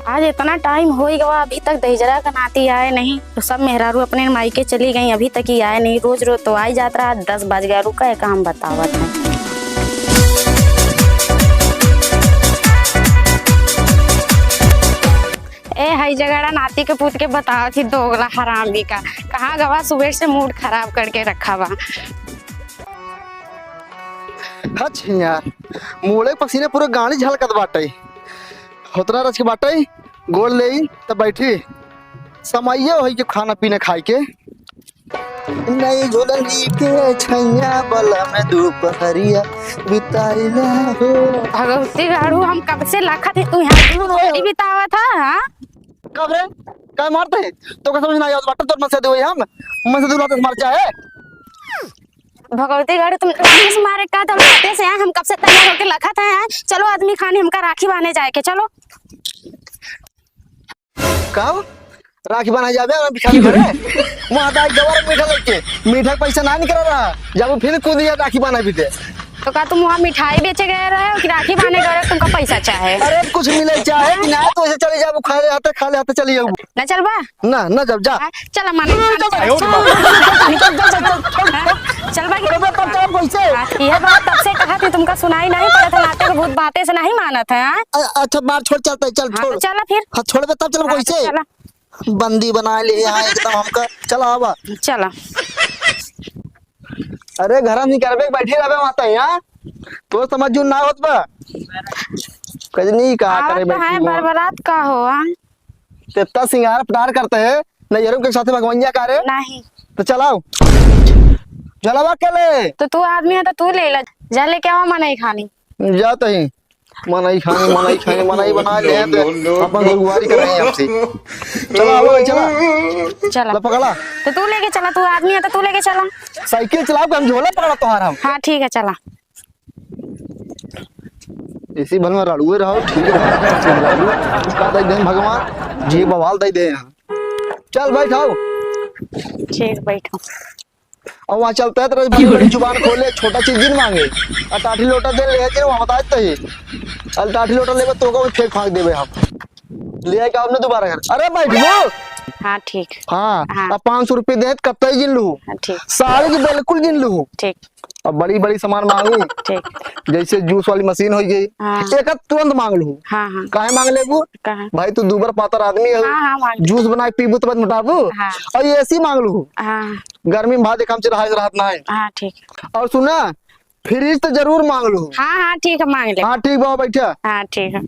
आज इतना टाइम हो ही गया, अभी तक दहिजरा का नाती आए नहीं। तो सब मेहरारू अपने मायके चली गई, अभी तक ही आए नहीं। रोज रोज तो आई जात रहा, 10 बज गया। रुका है काम बतावत है। ए हई जगड़ा नाती के पूछ के बताओ थी, दोगला हरामी का कहाँ गवा, सुबह से मूड खराब करके रखा बा। अच्छा यार, मुड़े पसीने पूरे गाड़ी झलकत बाटे, होतरा रच के बाटे, गोल ले तब बैठी समय हो के खाना पीने खाए के नहीं झोलनी के छैया बला में दोपहरिया बिताइला हो। भगवती गाड़ू, हम कब से लाखा थे तू यहाँ बितावा था। हाँ कब रे काय मारते हैं तो क्या समझ ना आया बाटे तो मन से दे हम मन से दूर मार चाहे। भगवती गाड़ी, तुम किस मारे का तो लाते से हम कब से तैयार होके लखा था। चलो आदमी खाने हमका राखी बांधने जाए के, चलो। कब राखी बनाई जाबे बिछाई घरे वहां दा गवर मीठा लेके मीठा पैसा ना निकल रहा, जब फिर कूद दिया राखी बना भी दे। तो क्या तुम वहाँ मिठाई बेचे गए रहे हो कि राखी बांधने गए रहे? तुमका पैसा चाहे? अरे कुछ मिले चाहे कि ना तो ऐसे चले जाओ, खा ले आते चली जाओ ना। चल बा ना जब जा चल माने चल बा पैसे। यह बात तब से कहा थी, तुमका सुनाई नहीं पड़ा था? नाते को भूत बातें से नहीं माना था। अच्छा बार छोड़ चलता है, चल छोड़। चला फिर, हाँ छोड़ बे तब चल कैसे बंदी बना ले यहाँ एकदम हमका। चला आवा चला। अरे घर में करबे बैठे रहबे माता यहाँ तो समझू ना होत बा कजनी का करे बैठी बरबरात का हो। तेता सिंगार पटार करते हैं नैयरों के साथ भगवैया करे नहीं तो चलाओ जलावा के ले। तो तू आदमी है तो तू ले ला, जा लेके आवा मनाई खानी। जाते ही मनाई मनाई बना ले अपन गुरुवारी कर रहे हैं हमसे। चला आओ चला चला पकड़ा तो तू लेके चला, तू आदमी है तो तू लेके चला। साइकिल चलाओ हम झोला पकड़ा तुम्हारा हम। हाँ ठीक है चला। इसी भल में रड़ुए रहो ठीक है का दे दे भगवान जी बवाल दे दे। चल बैठाओ ठीक बैठो। और वहाँ चलता है तो बड़ी जुबान खोले, छोटा चीज दिन मांगे टाठी लोटा दे ले वहाँ बताते ही अल टाठी लोटा लेबे तो को फेंक फांक देबे हम ले आके हमने दोबारा घर। अरे बैठो। हाँ ठीक। हाँ अब 500 रुपये दे कब जिन लू ठीक, सारे की बिल्कुल जिन लू ठीक। अब बड़ी बड़ी सामान मांगू ठीक, जैसे जूस वाली मशीन हो गई एक तुरंत मांग लू। हाँ हाँ काहे मांग लेबू भाई तू दूबर पातर आदमी है। हाँ हाँ जूस बना के पीबू तो मोटाबू। हाँ और ये ऐसी मांग लू हाँ गर्मी में भात काम से राहत ना है। हाँ ठीक। और सुना फ्रिज तो जरूर मांग लू। हाँ हाँ ठीक है मांग ले। हाँ ठीक बाबा बैठा। हाँ ठीक है।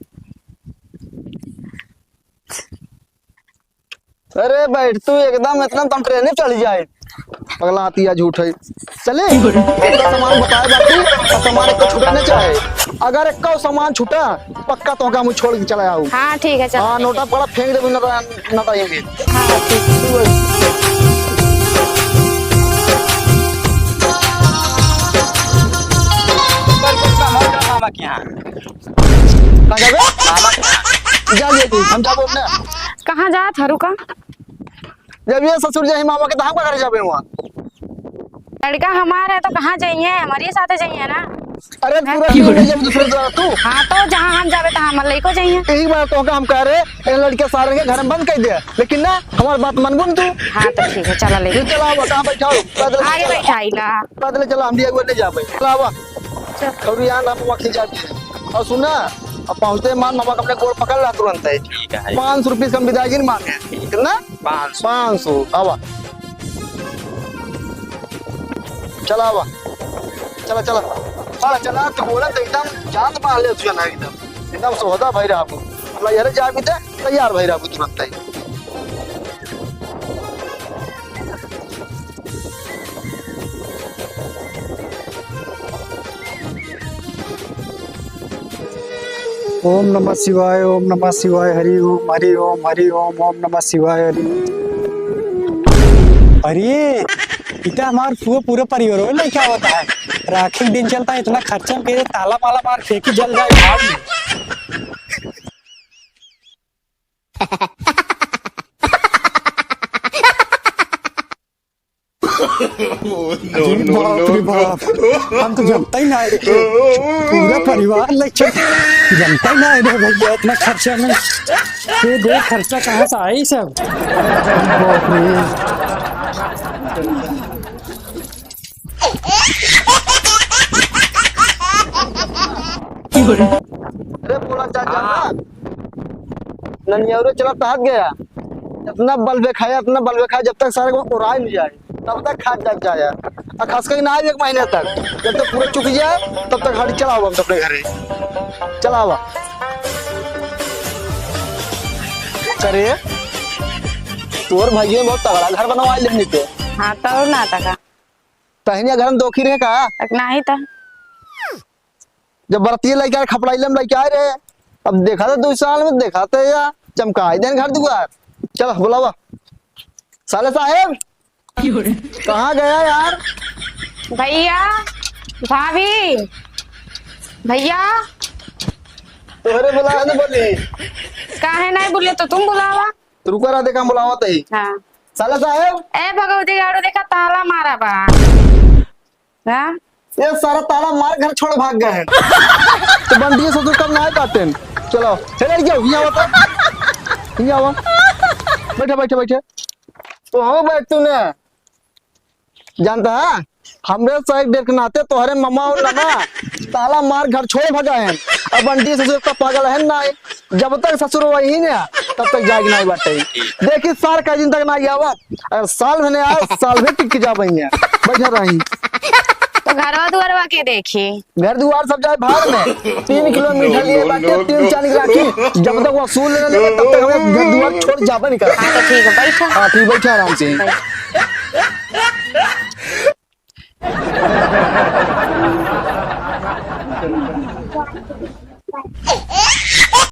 अरे बैठ तू एकदम इतना तुम ट्रेन चढ़ जाए पगला आती है झूठ है। चले सामान बताए बाकी सामान एक छुटा नहीं चाहे, अगर एक सामान छुटा पक्का तो मुझे छोड़ के चला आऊ। हाँ ठीक है चल। हाँ नोटा पड़ा फेंक दे ना टाइम। हाँ ठीक। मामा के यहाँ हम जाबो ना कहाँ जा थारू का? जब ये ससुर जी मामा के धाम का घर जाबे वहाँ। लड़का हमारा है तो कहाँ जाइए, हमारे साथ जाइए ना। अरे पूरा जब दूसरे तू हाँ तो जहाँ हम जावे तहाँ हम लड़को जाइए। यही बात तो हम कह रहे लड़के सारे के घर में बंद कर दिया, लेकिन ना हमारी बात मनबू तू। हाँ तो ठीक है चला ले। चला कहाँ बैठा आगे बैठाईला पैदल चला हम नहीं जा पाए। चला और यहाँ ना मामा खींचा और सुना अब पहुँचते मान मामा अपने गोड़ पकड़ ला तुरंत है। 500 रुपये कम विदाई मांगे कितना 500 आवा चला आवा चला चला चला चला तो बोला तो एकदम जान मान ले तुझे ना एकदम सोहदा भाई रहा मतलब यार जा भी तैयार भाई रहा तुरंत ही। ओम नमः शिवाय ओम नमः शिवाय हरि ओम हरि ओम हरि ओम ओम नमः शिवाय हरि। अरे इतना हमार पूरा परिवार हो ना क्या होता है राखी दिन चलता है इतना खर्चा के ताला माला मार फेंकी जल जाए भाग में। अरे बाप रे बाप, हम तो जनता ही ना है रे, पूरा परिवार लेके जनता ही ना है रे भैया, इतना खर्चा में ये दे खर्चा कहाँ से आई सब। बाप रे अरे बोला चाचा ननियरो चला हाथ गया, इतना बल्बे खाया जब तक सारे को उड़ाई नहीं जाए तब तक खा जाए, और खास करके ना 1 महीने तक, जब तक पूरे चुक जाए तब तक गाड़ी चलाओ हम अपने घरे चलावा करे। तोर भाइयों बहुत तगड़ा घर बनवा लेने के। हाँ तो ना तका तहनिया घर में दोखी रहे का तक नहीं था। जब बरतिये लेके आए खपड़ाइले में लेके आए रे, अब देखा था 2 साल में देखा था या चमकाई देन घर दुआर। चलो बुलावा साले साहेब कहाँ गया यार। भैया भाभी भैया तोहरे बुलाया ना बोली काहे नहीं बोले तो तुम बुलावा। तो रुका रहा देखा बुलावा तही। हाँ साले साहेब ए भगवती गाड़ो देखा ताला मारा बा। हाँ ये सारा ताला मार घर छोड़ भाग गए हैं। तो बंदी ससुर कब ना पाते चलो चले क्या यहाँ बैठे बैठे बैठे तो हम बैठ तू ने जानता है हमरे साइड देख नाते तोहरे मम्मा और लमा ताला मार घर छोड़ भगा है, अब बंटी ससुर का पागल है ना, जब तक ससुर वही ना तब तक जाग नहीं बाटे। देखी साल का दिन तक ना आवा, अगर साल में नहीं आया साल में टिक जा पाएंगे बैठा रही। तो घरवा दुआरवा के देखी घर दुआर सब जाए भाड़ में 3 किलो मीठा लिए बाटे 3 चानी राखी, जब तक वसूल लेने लगे तब तक हमें घर दुआर छोड़ जाबा नहीं करा। हाँ तो ठीक है बैठा। हाँ ठीक बैठे आराम से।